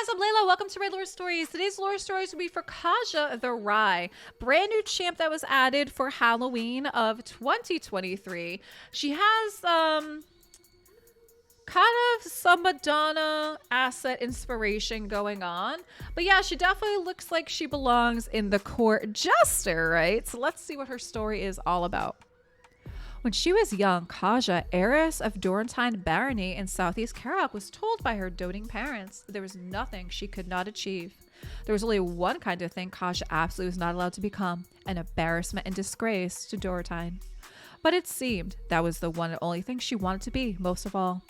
guys, I'm Layla. Welcome to raidlore Stories. Today's lore stories will be for Kaja the Wry, brand new champ that was added for Halloween of 2023. She has kind of some Madonna asset inspiration going on, but yeah, she definitely looks like she belongs in the court jester, right? So let's see what her story is all about. When she was young, Kaja, heiress of Dorentine barony in southeast Karak, was told by her doting parents that there was nothing she could not achieve. There was only one kind of thing Kaja absolutely was not allowed to become: an embarrassment and disgrace to Dorentine. But it seemed that was the one and only thing she wanted to be most of all.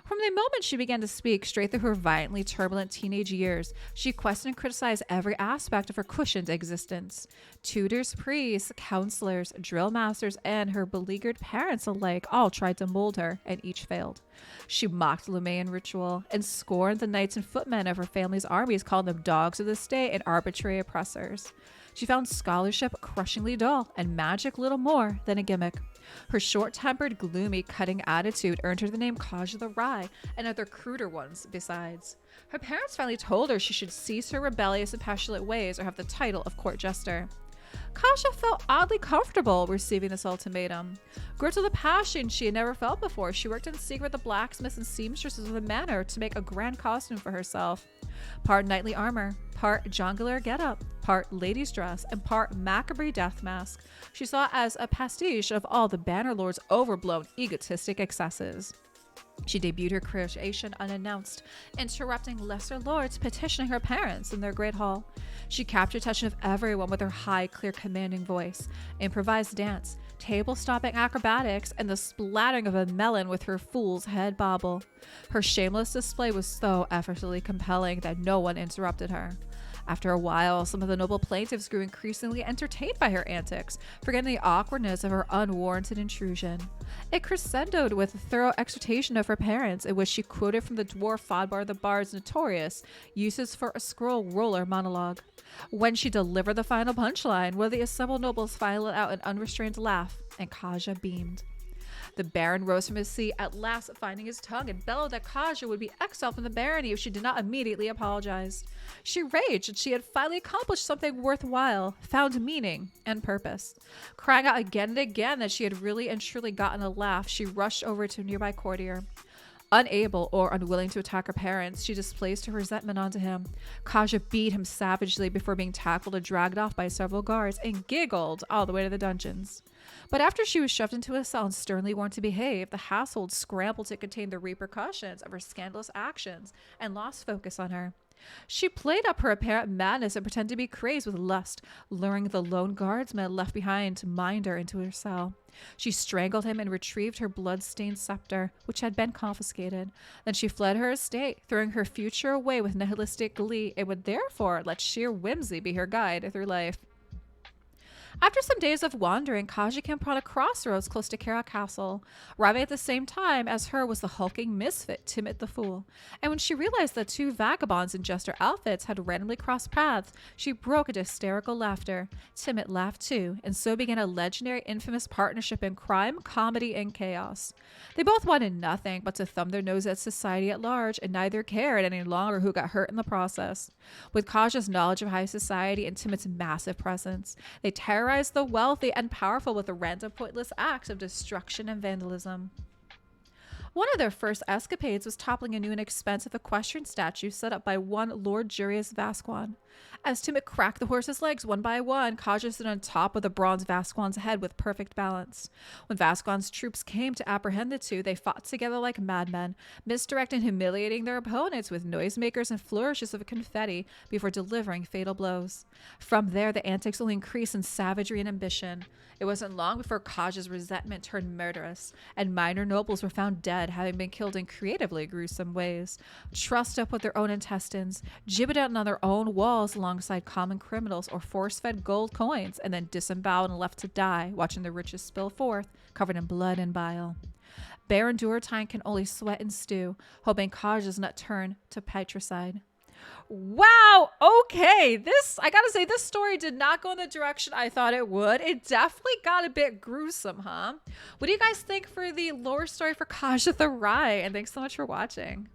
From the moment she began to speak, straight through her violently turbulent teenage years, she questioned and criticized every aspect of her cushioned existence. Tutors, priests, counselors, drill masters, and her beleaguered parents alike all tried to mold her, and each failed. She mocked Lumayan ritual and scorned the knights and footmen of her family's armies, calling them dogs of the state and arbitrary oppressors. She found scholarship crushingly dull and magic little more than a gimmick. Her short-tempered, gloomy, cutting attitude earned her the name Kaja the Wry, and other cruder ones besides. Her parents finally told her she should cease her rebellious and passionate ways or have the title of court jester. Kaja felt oddly comfortable receiving this ultimatum. Gripped with a passion she had never felt before, she worked in secret with the blacksmiths and seamstresses of the manor to make a grand costume for herself. Part knightly armor, part jongleur getup, part lady's dress, and part macabre death mask. She saw it as a pastiche of all the Bannerlord's overblown, egotistic excesses. She debuted her creation unannounced, interrupting lesser lords petitioning her parents in their great hall. She captured attention of everyone with her high, clear, commanding voice, improvised dance, table-stopping acrobatics, and the splattering of a melon with her fool's head bobble. Her shameless display was so effortlessly compelling that no one interrupted her. After a while, some of the noble plaintiffs grew increasingly entertained by her antics, forgetting the awkwardness of her unwarranted intrusion. It crescendoed with a thorough exhortation of her parents, in which she quoted from the dwarf Fodbar the Bard's notorious uses for a scroll roller monologue. When she delivered the final punchline, one of the assembled nobles finally let out an unrestrained laugh, and Kaja beamed. The Baron rose from his seat, at last finding his tongue, and bellowed that Kaja would be exiled from the barony if she did not immediately apologize. She raged that she had finally accomplished something worthwhile, found meaning and purpose. Crying out again and again that she had really and truly gotten a laugh, she rushed over to a nearby courtier. Unable or unwilling to attack her parents, she displaced her resentment onto him. Kaja beat him savagely before being tackled and dragged off by several guards, and giggled all the way to the dungeons. But after she was shoved into a cell and sternly warned to behave, the household scrambled to contain the repercussions of her scandalous actions and lost focus on her. She played up her apparent madness and pretended to be crazed with lust, luring the lone guardsman left behind to mind her into her cell. She strangled him and retrieved her blood-stained scepter, which had been confiscated. Then she fled her estate, throwing her future away with nihilistic glee, and would therefore let sheer whimsy be her guide through life. After some days of wandering, Kaja came upon a crossroads close to Karak Castle. Arriving at the same time as her was the hulking misfit, Timid the Fool. And when she realized that two vagabonds in jester outfits had randomly crossed paths, she broke into hysterical laughter. Timid laughed too, and so began a legendary, infamous partnership in crime, comedy, and chaos. They both wanted nothing but to thumb their nose at society at large, and neither cared any longer who got hurt in the process. With Kaja's knowledge of high society and Timid's massive presence, they terrorized the wealthy and powerful with the random pointless acts of destruction and vandalism. One of their first escapades was toppling a new and expensive equestrian statue set up by one Lord Jurius Vasquan. As Timid cracked the horse's legs one by one, Kaja stood on top of the bronze Vasquan's head with perfect balance. When Vasquan's troops came to apprehend the two, they fought together like madmen, misdirecting and humiliating their opponents with noisemakers and flourishes of confetti before delivering fatal blows. From there, the antics only increased in savagery and ambition. It wasn't long before Kaja's resentment turned murderous, and minor nobles were found dead, having been killed in creatively gruesome ways, trussed up with their own intestines, gibbeted on their own walls alongside common criminals, or force-fed gold coins, and then disemboweled and left to die, watching the riches spill forth, covered in blood and bile. Baron Dorentine can only sweat and stew, hoping Kaja does not turn to patricide. Wow, okay, I gotta say, this story did not go in the direction I thought it would. It definitely got a bit gruesome, huh? What do you guys think for the lore story for Kaja the Wry? And thanks so much for watching.